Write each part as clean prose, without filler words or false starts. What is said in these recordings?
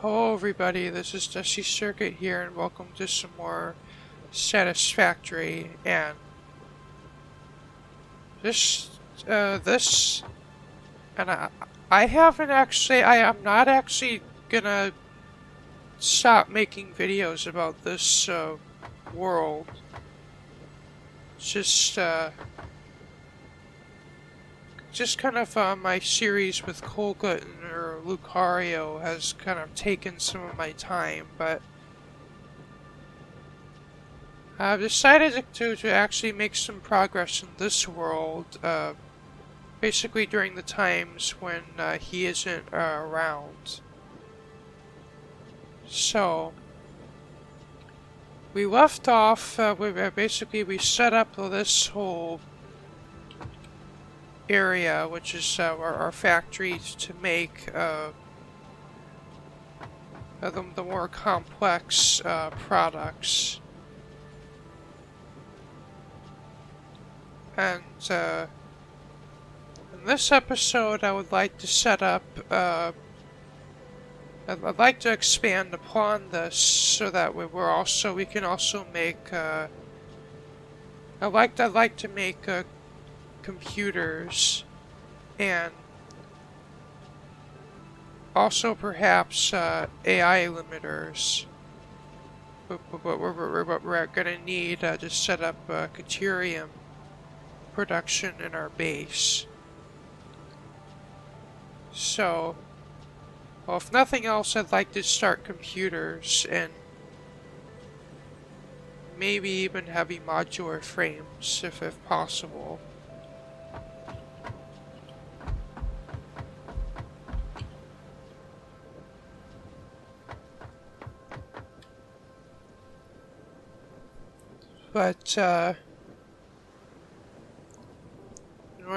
Hello everybody, this is Dusty Circuit here and welcome to some more Satisfactory. And this, and I haven't actually, I am not actually gonna stop making videos about this world. It's just kind of my series with Colgut or Lucario has kind of taken some of my time, but I've decided to actually make some progress in this world, basically during the times when he isn't around. So, we left off, we set up this whole area, which is our factories to make the more complex products. And in this episode, I would like to set up. I'd like to expand upon this so that we can also make. I'd like to make computers, and also perhaps AI limiters. What we're gonna need to set up Caterium production in our base. So, well, if nothing else, I'd like to start computers and maybe even heavy modular frames if possible. But in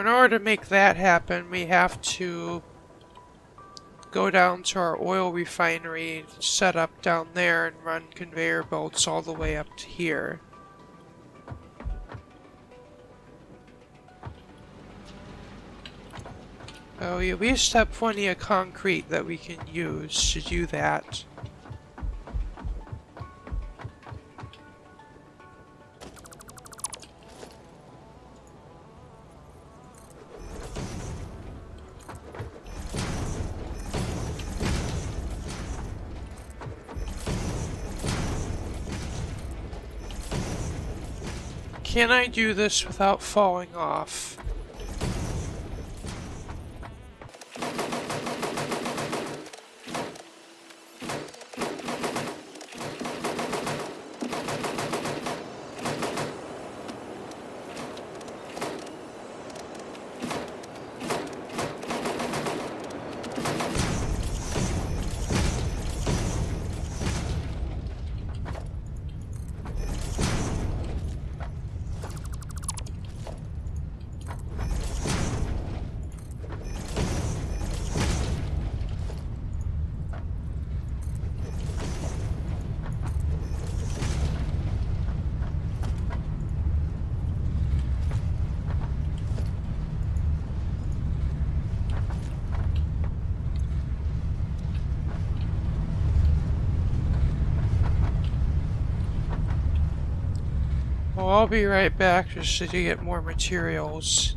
order to make that happen, we have to go down to our oil refinery, set up down there, and run conveyor belts all the way up to here. Oh, we at least have plenty of concrete that we can use to do that. Can I do this without falling off? Well, I'll be right back just to get more materials.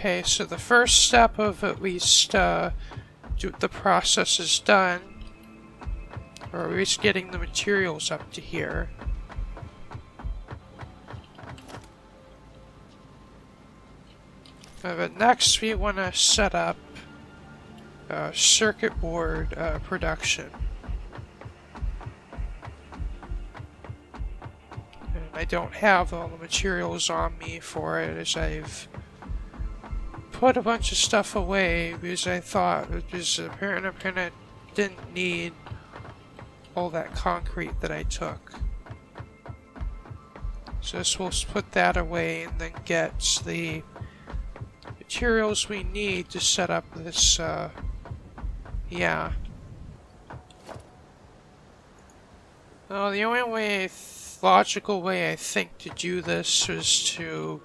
Okay, so the first step of at least the process is done, or at least getting the materials up to here. But next we want to set up circuit board production. And I don't have all the materials on me for it, as I've put a bunch of stuff away because I thought it was apparent I kind of didn't need all that concrete that I took. So this will put that away and then get the materials we need to set up this, yeah. Well, the only way, logical way I think to do this is to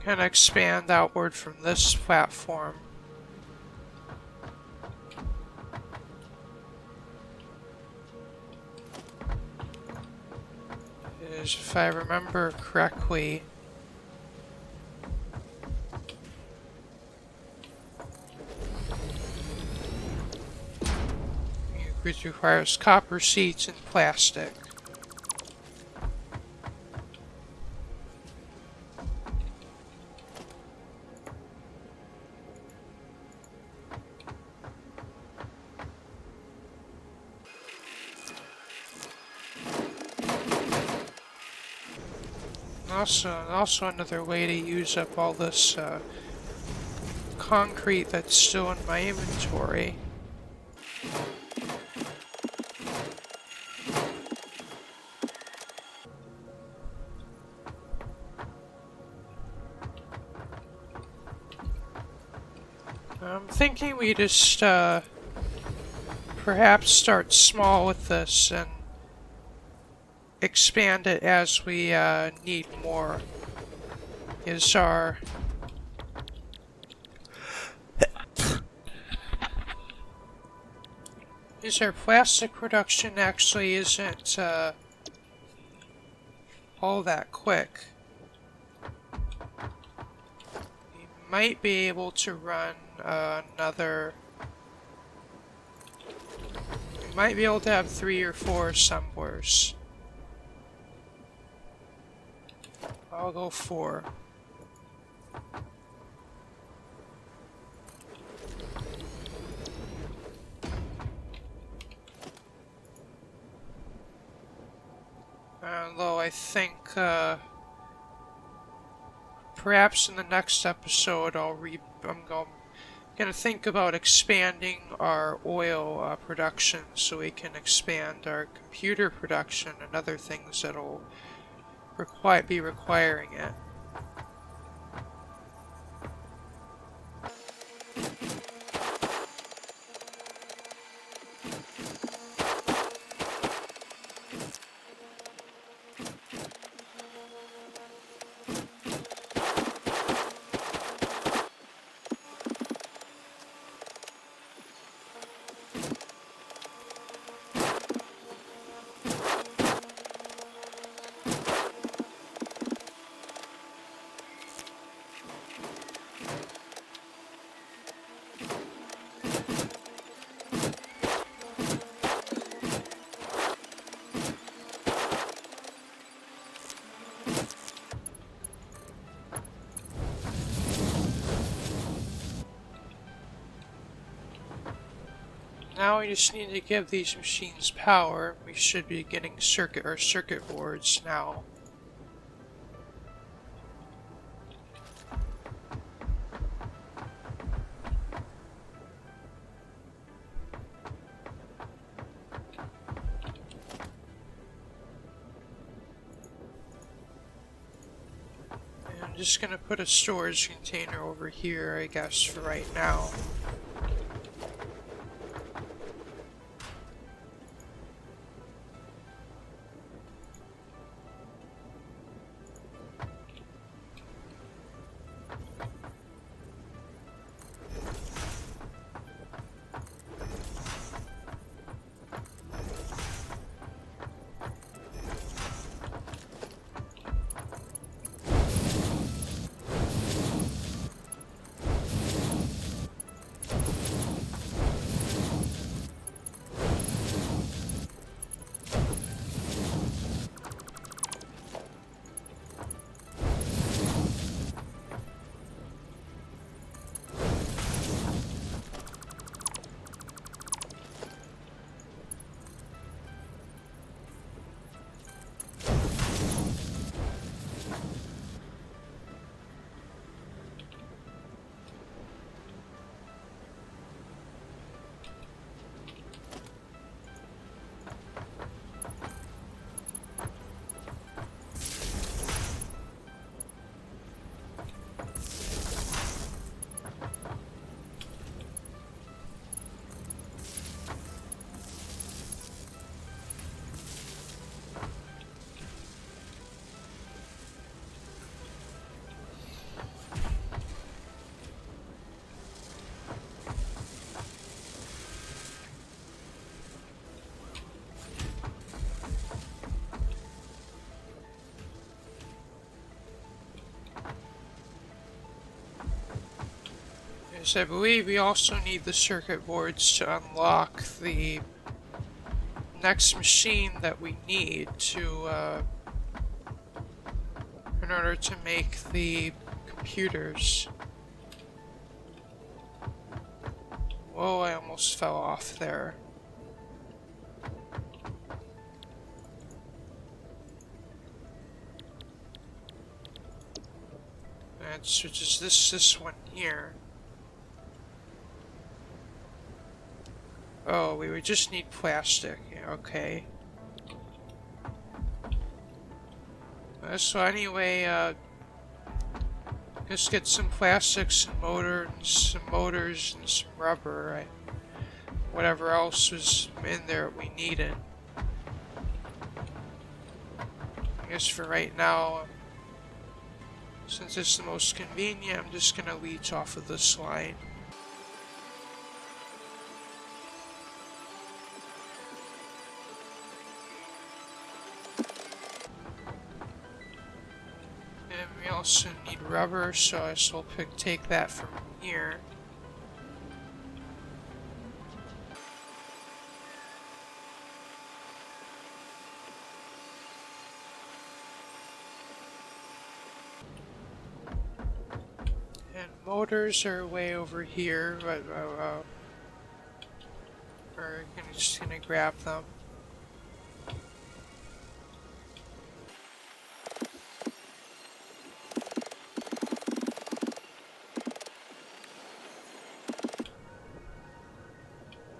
kind of expand outward from this platform. Is, if I remember correctly, which requires copper sheets and plastic. Also another way to use up all this concrete that's still in my inventory. I'm thinking we just perhaps start small with this and expand it as we need more. Is our plastic production actually isn't all that quick. We might be able to run another. We might be able to have 3 or 4 assemblers. I'll go 4. Although I think perhaps in the next episode I'm gonna think about expanding our oil production so we can expand our computer production and other things that'll be requiring it. Now we just need to give these machines power. We should be getting circuit boards now. And I'm just gonna put a storage container over here, I guess, for right now. So I believe we also need the circuit boards to unlock the next machine that we need to, in order to make the computers. Whoa, I almost fell off there. So just this one here. Oh, we would just need plastic. Yeah, okay. So anyway, just get some plastics and some motors and some rubber. Whatever else was in there we needed. I guess for right now, since it's the most convenient, I'm just gonna leech off of this line. And we also need rubber, so I will take that from here. Motors are way over here, but we're just gonna grab them.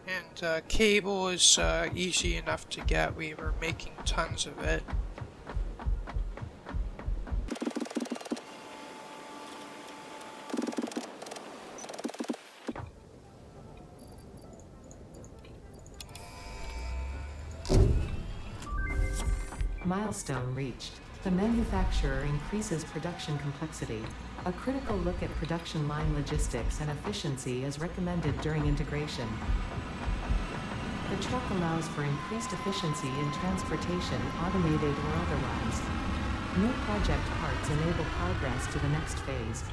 And cable is easy enough to get. We were making tons of it. Milestone reached. The manufacturer increases production complexity. A critical look at production line logistics and efficiency is recommended during integration. The truck allows for increased efficiency in transportation, automated or otherwise. New project parts enable progress to the next phase.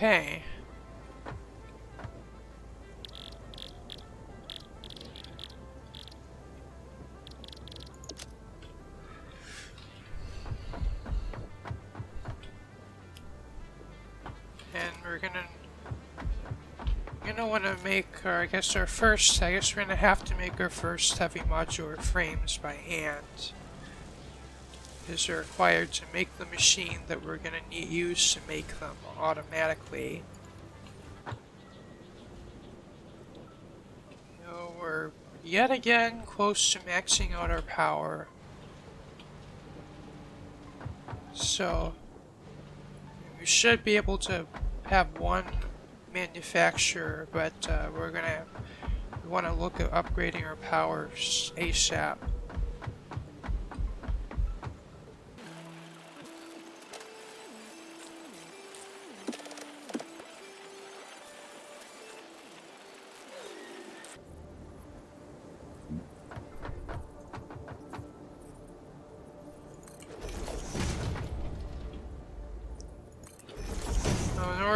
Okay. And we're gonna want to make, or I guess we're gonna have to make our first heavy modular frames by hand. Because they're required to make the machine that we're gonna use to make them automatically. We're yet again close to maxing out our power. So we should be able to have one manufacturer, but we want to look at upgrading our powers ASAP.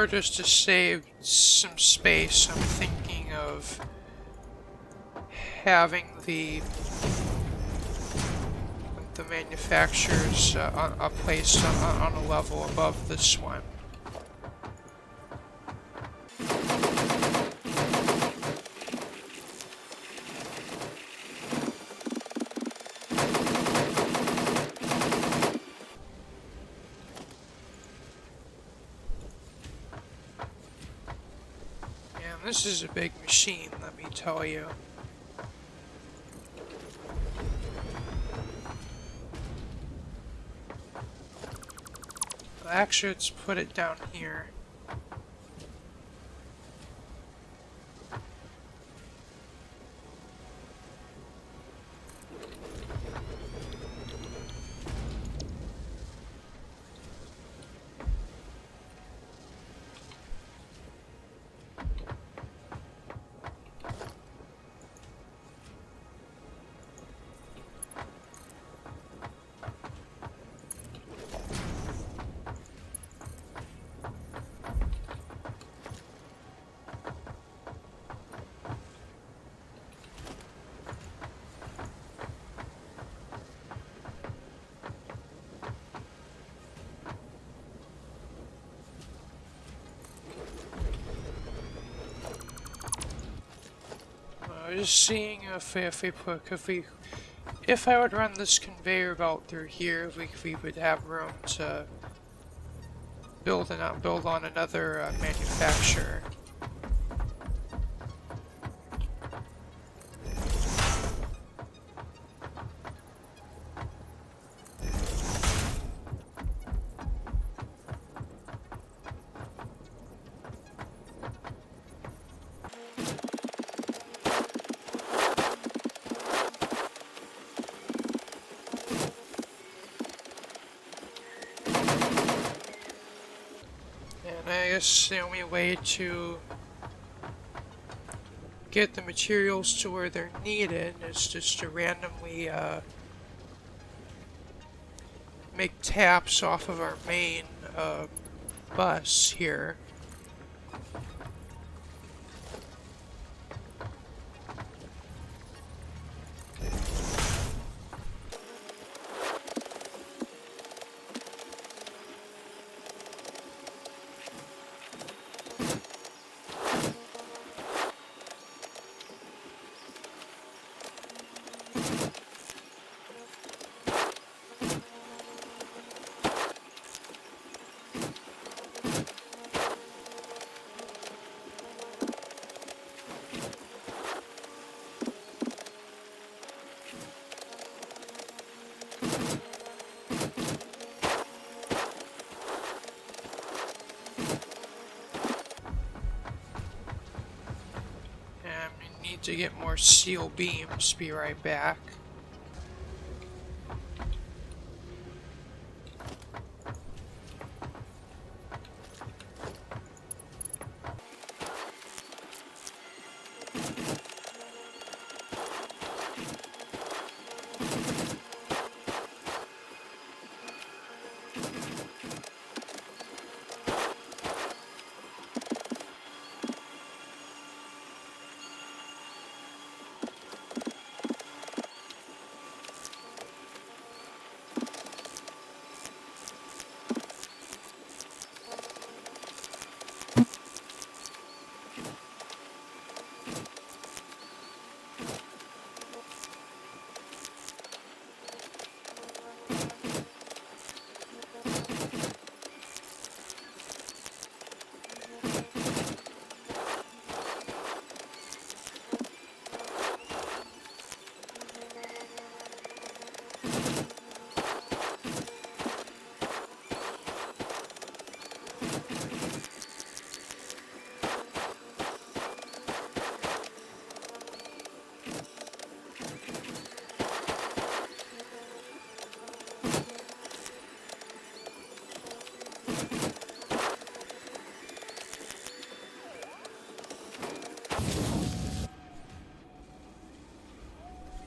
Just to save some space, I'm thinking of having the manufacturers placed on a level above this one. This is a big machine, let me tell you. Actually, let's put it down here. was just seeing if I would run this conveyor belt through here, if we would have room to build on another manufacturer. And I guess the only way to get the materials to where they're needed is just to randomly make taps off of our main bus here. To get more steel beams. Be right back.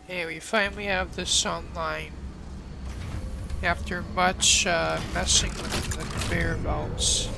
Hey, we finally have this online. After much messing with the conveyor belts.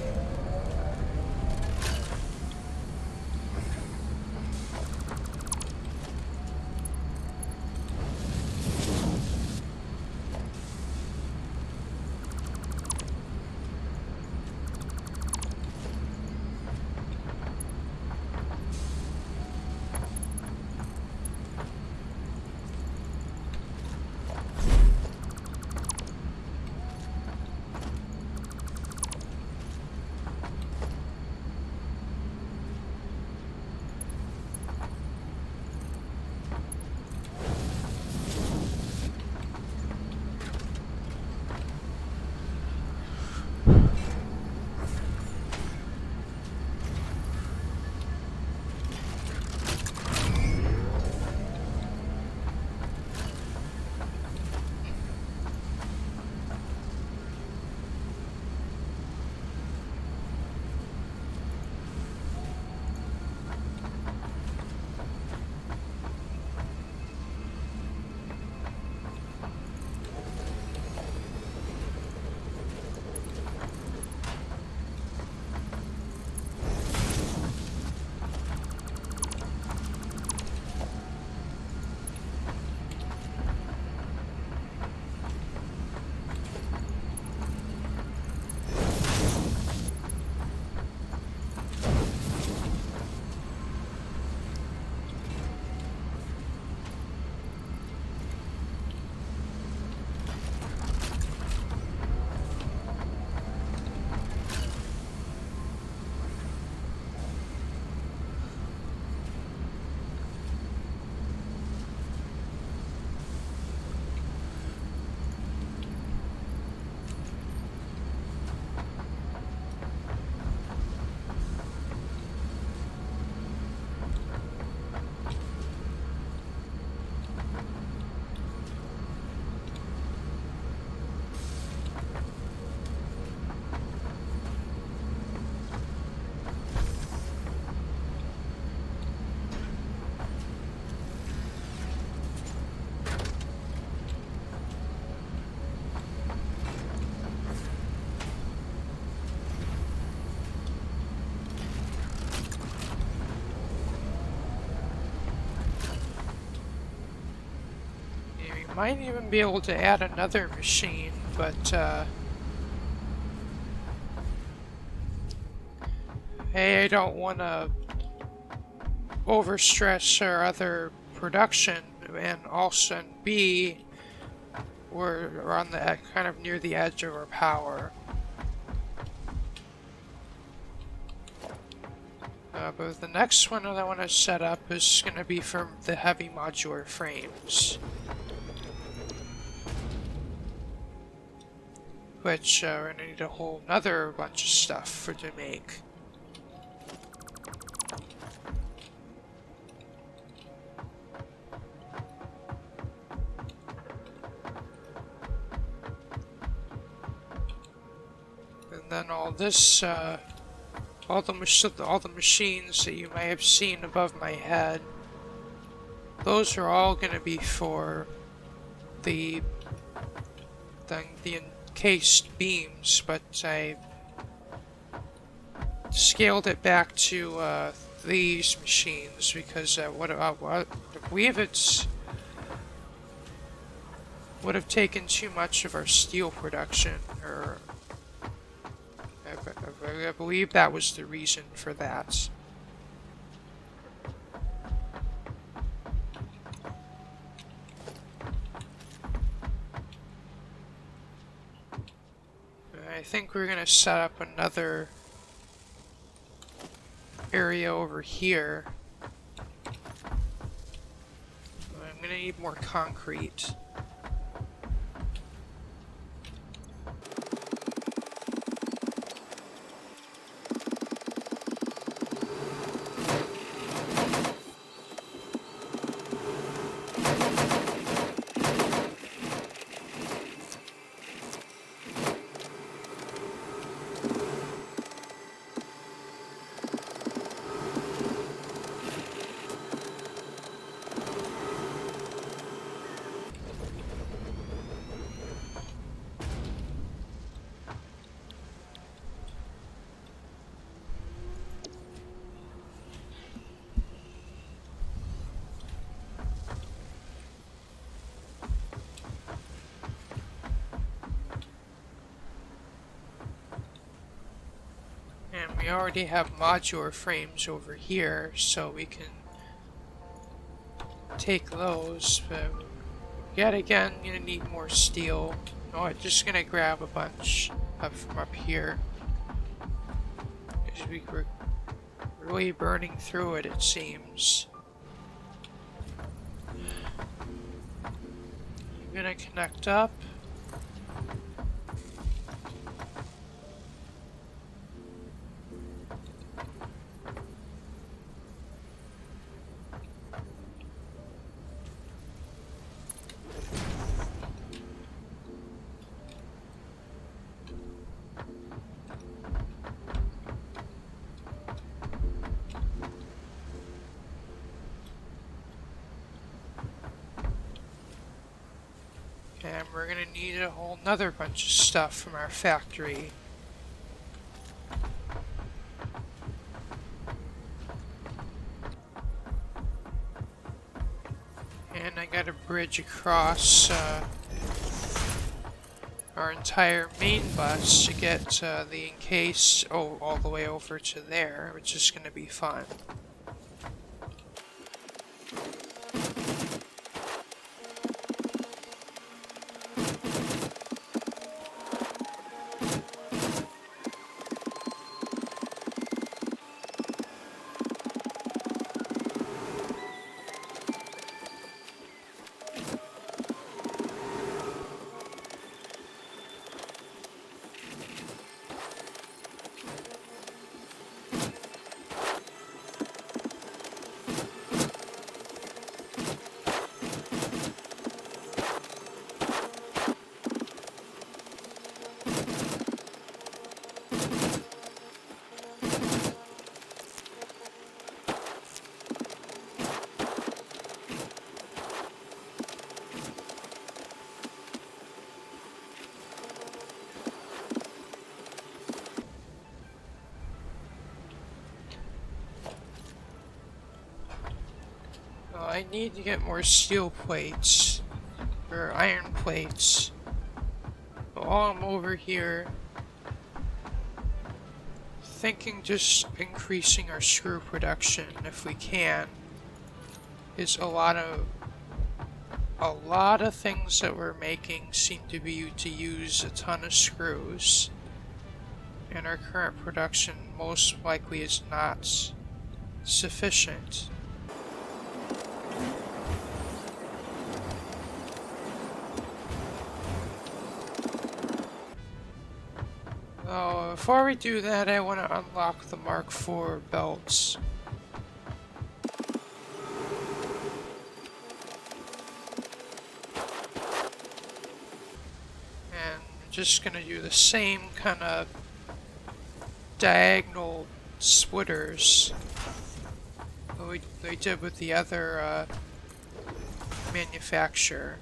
might even be able to add another machine, but A, I don't want to overstress our other production, and also and B, we're on the kind of near the edge of our power. But the next one that I want to set up is going to be for the heavy modular frames, which we're going to need a whole nother bunch of stuff to make. And then all this, all the machines that you may have seen above my head, those are all going to be for the encased beams, but I scaled it back to these machines because I believe it's would have taken too much of our steel production, or I believe that was the reason for that. I think we're going to set up another area over here. I'm going to need more concrete. And we already have modular frames over here, so we can take those, but yet again, I'm gonna need more steel. Oh, I'm just gonna grab a bunch up from up here. Because we're really burning through it, it seems. I'm gonna connect up. And we're gonna need a whole nother bunch of stuff from our factory. And I got a bridge across our entire main bus to get the encased all the way over to there, which is gonna be fun. I need to get more steel plates, or or iron plates. While I'm over here, thinking just increasing our screw production if we can is a lot of things that we're making seem to be to use a ton of screws, and our current production most likely is not sufficient. Oh, before we do that, I want to unlock the Mark IV belts. And I'm just gonna do the same kind of diagonal splitters that we did with the other manufacturer.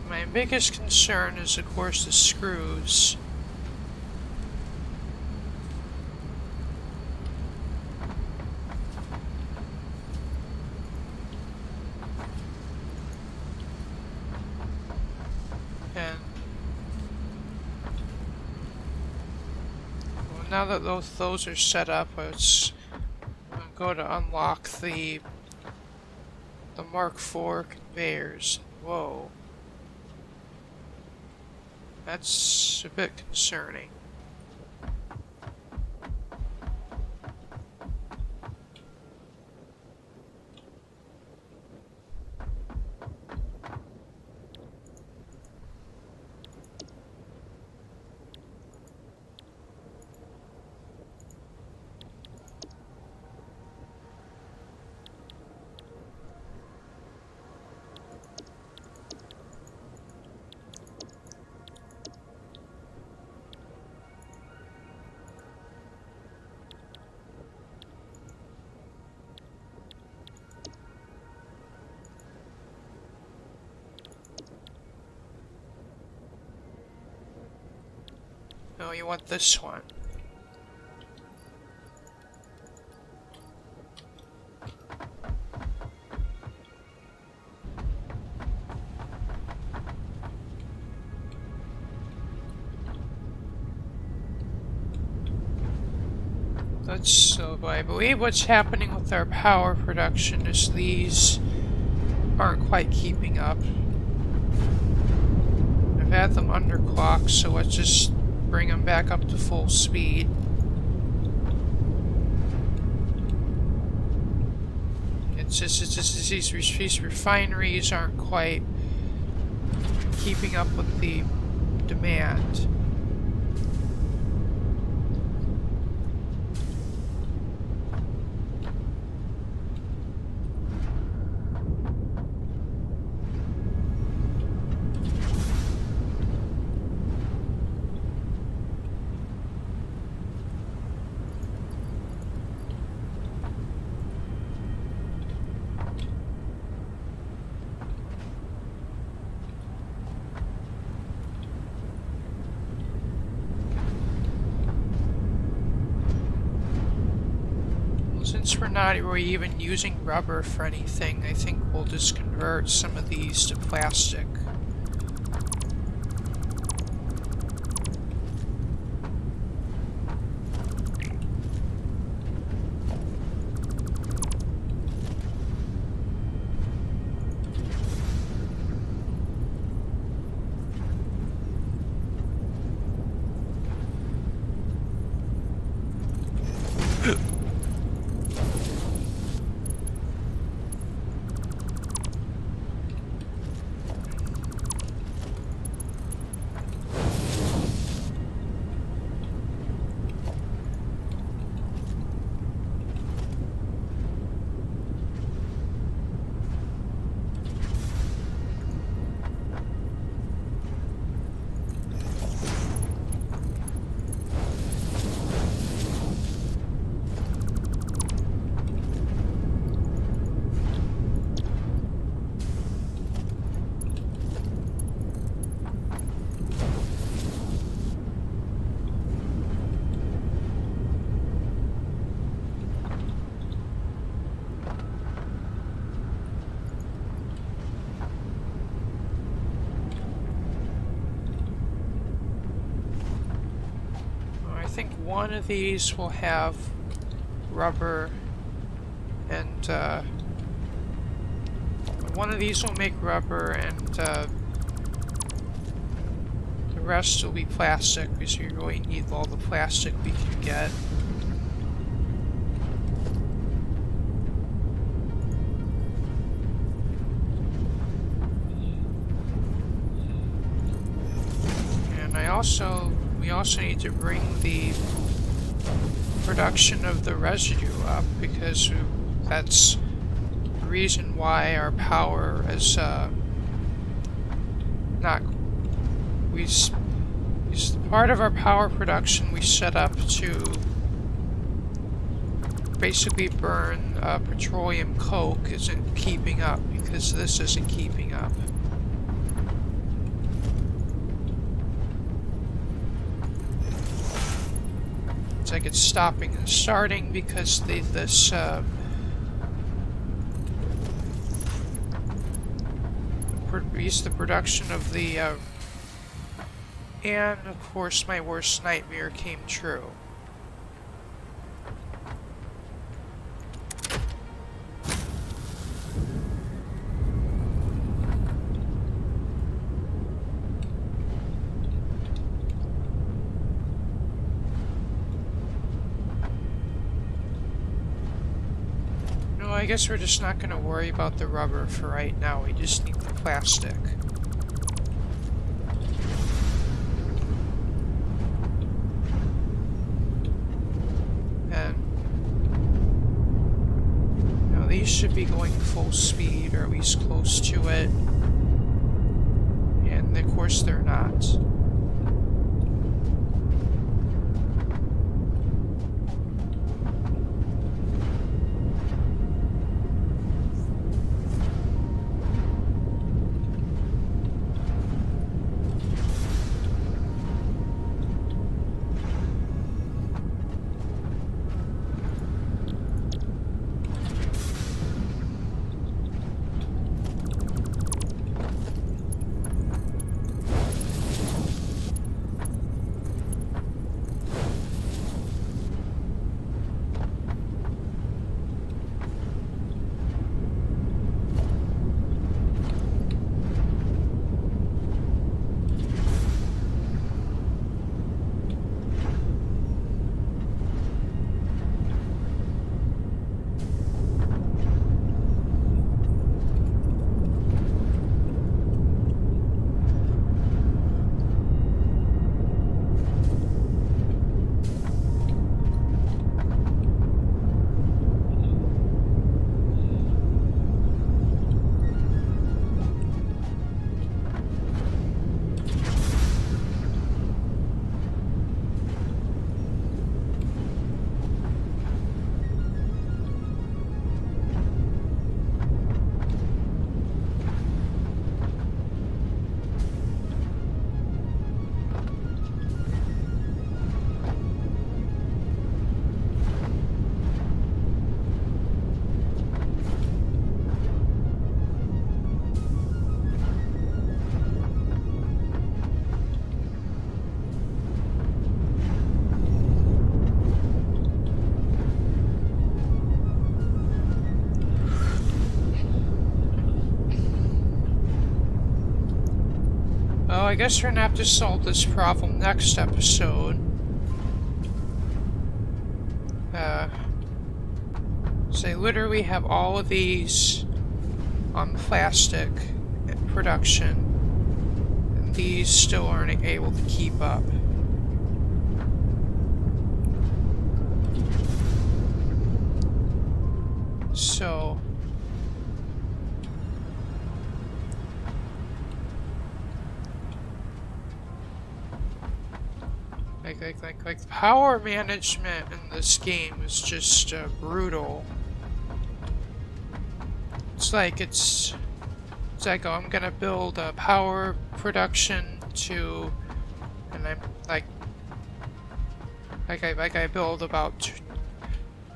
My biggest concern is, of course, the screws. And well, now that those are set up, I'm gonna go to unlock the Mark IV conveyors. Whoa. That's a bit concerning. No, you want this one. So I believe what's happening with our power production is these aren't quite keeping up. I've had them underclocked, so let's just bring them back up to full speed. It's just these refineries aren't quite keeping up with the demand. since we're not really even using rubber for anything, I think we'll just convert some of these to plastic. I think one of these will have rubber and one of these will make rubber and the rest will be plastic because we really need all the plastic we can get. And we also need to bring the production of the residue up because that's the reason why our power is part of our power production we set up to basically burn petroleum coke isn't keeping up because this isn't keeping up. It's like it's stopping and starting because the production of the and of course my worst nightmare came true. I guess we're just not going to worry about the rubber for right now. We just need the plastic. And these should be going full speed, or at least close to it. And of course they're not. I guess we're gonna have to solve this problem next episode. So they literally have all of these on plastic production, and these still aren't able to keep up. So like power management in this game is just brutal. It's like, oh, I'm gonna build a power production to, and I'm I build about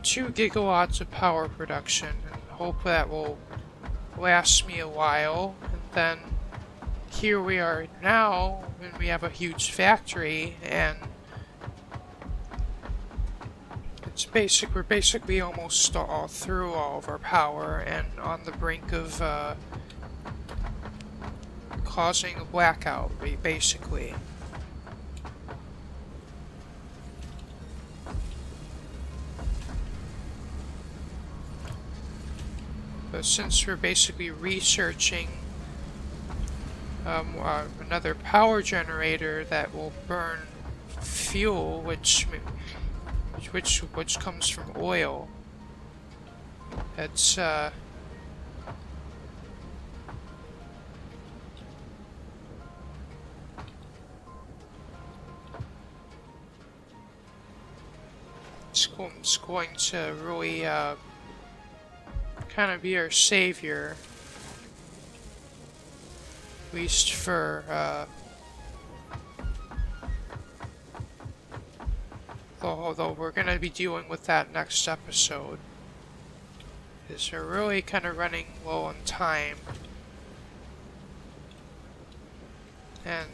2 gigawatts of power production, and hope that will last me a while. And then here we are now, and we have a huge factory, and we're basically almost all through all of our power and on the brink of causing a blackout, basically. But since we're basically researching another power generator that will burn fuel, which comes from oil, it's it's going to really kind of be our savior, at least for although we're going to be dealing with that next episode, because we're really kind of running low on time, and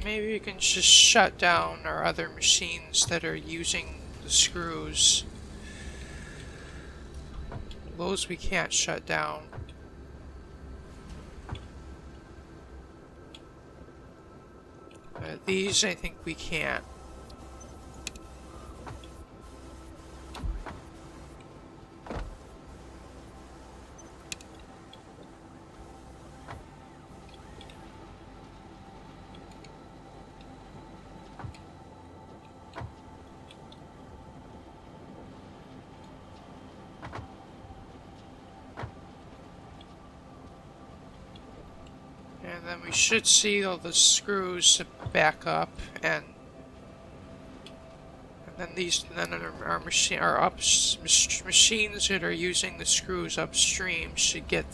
maybe we can just shut down our other machines that are using the screws. Those we can't shut down. These I think we can't. And then we should see all the screws back up, and then machines that are using the screws upstream should get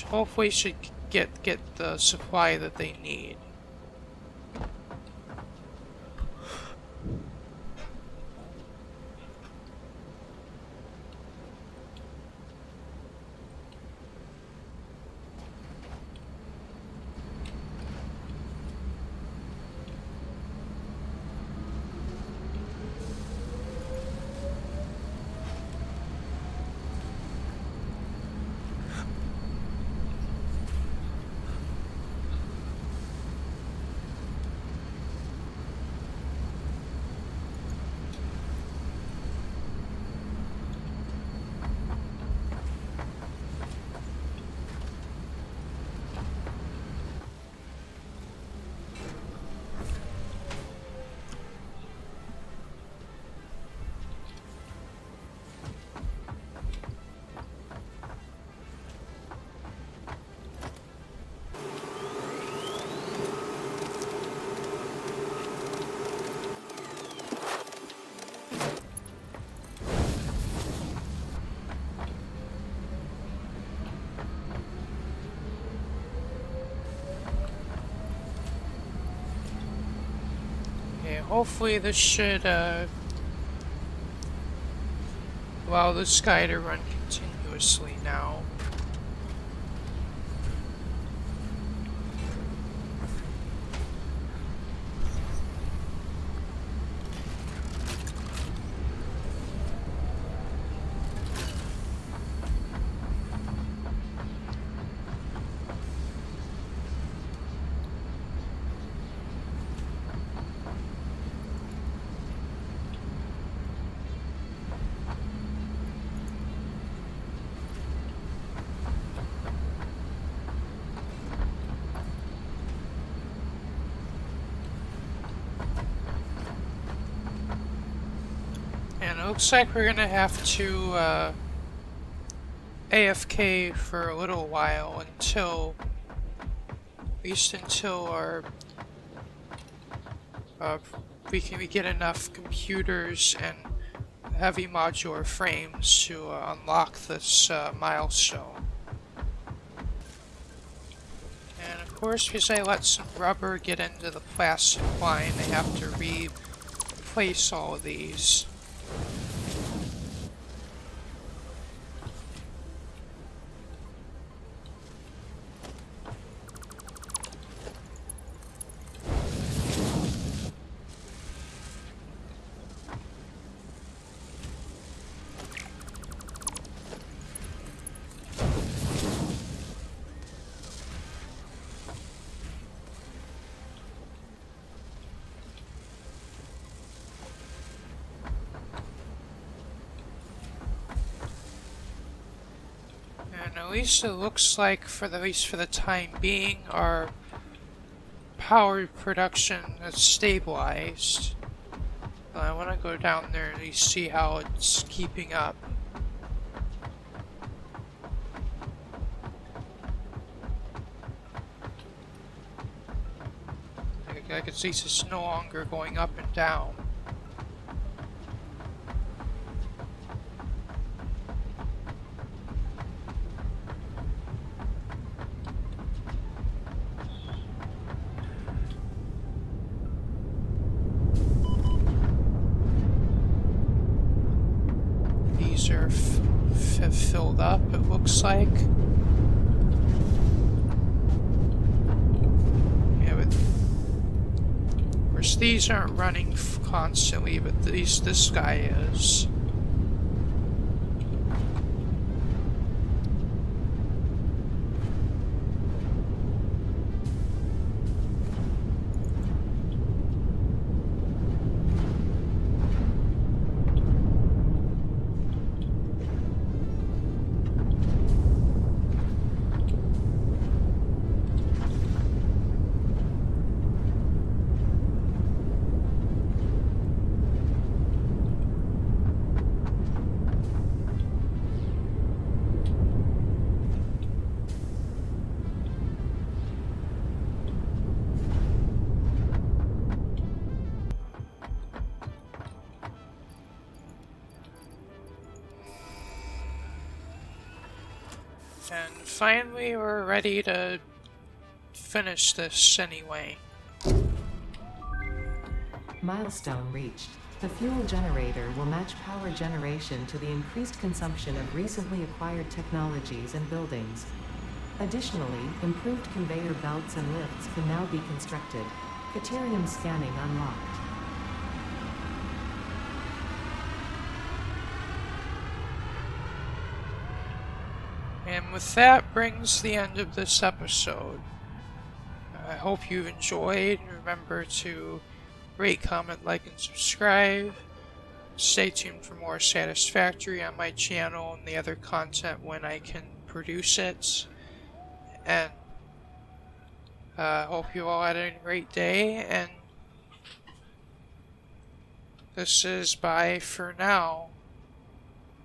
hopefully should get the supply that they need. hopefully this should allow this guy to run continuously now. And it looks like we're gonna have to AFK for a little while until, at least until our we get enough computers and heavy modular frames to unlock this milestone. And of course, because I let some rubber get into the plastic line, they have to replace all of these. And at least it looks like, at least for the time being, our power production is stabilized. I want to go down there and at least see how it's keeping up. I can see it's no longer going up and down. These are filled up, it looks like. Yeah, but of course these aren't running constantly, but this guy is. And finally, we're ready to finish this anyway. Milestone reached. The fuel generator will match power generation to the increased consumption of recently acquired technologies and buildings. Additionally, improved conveyor belts and lifts can now be constructed. Caterium scanning unlocked. And with that brings the end of this episode. I hope you've enjoyed. Remember to rate, comment, like, and subscribe. Stay tuned for more Satisfactory on my channel and the other content when I can produce it. And hope you all had a great day, and this is bye for now.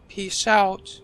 Peace out.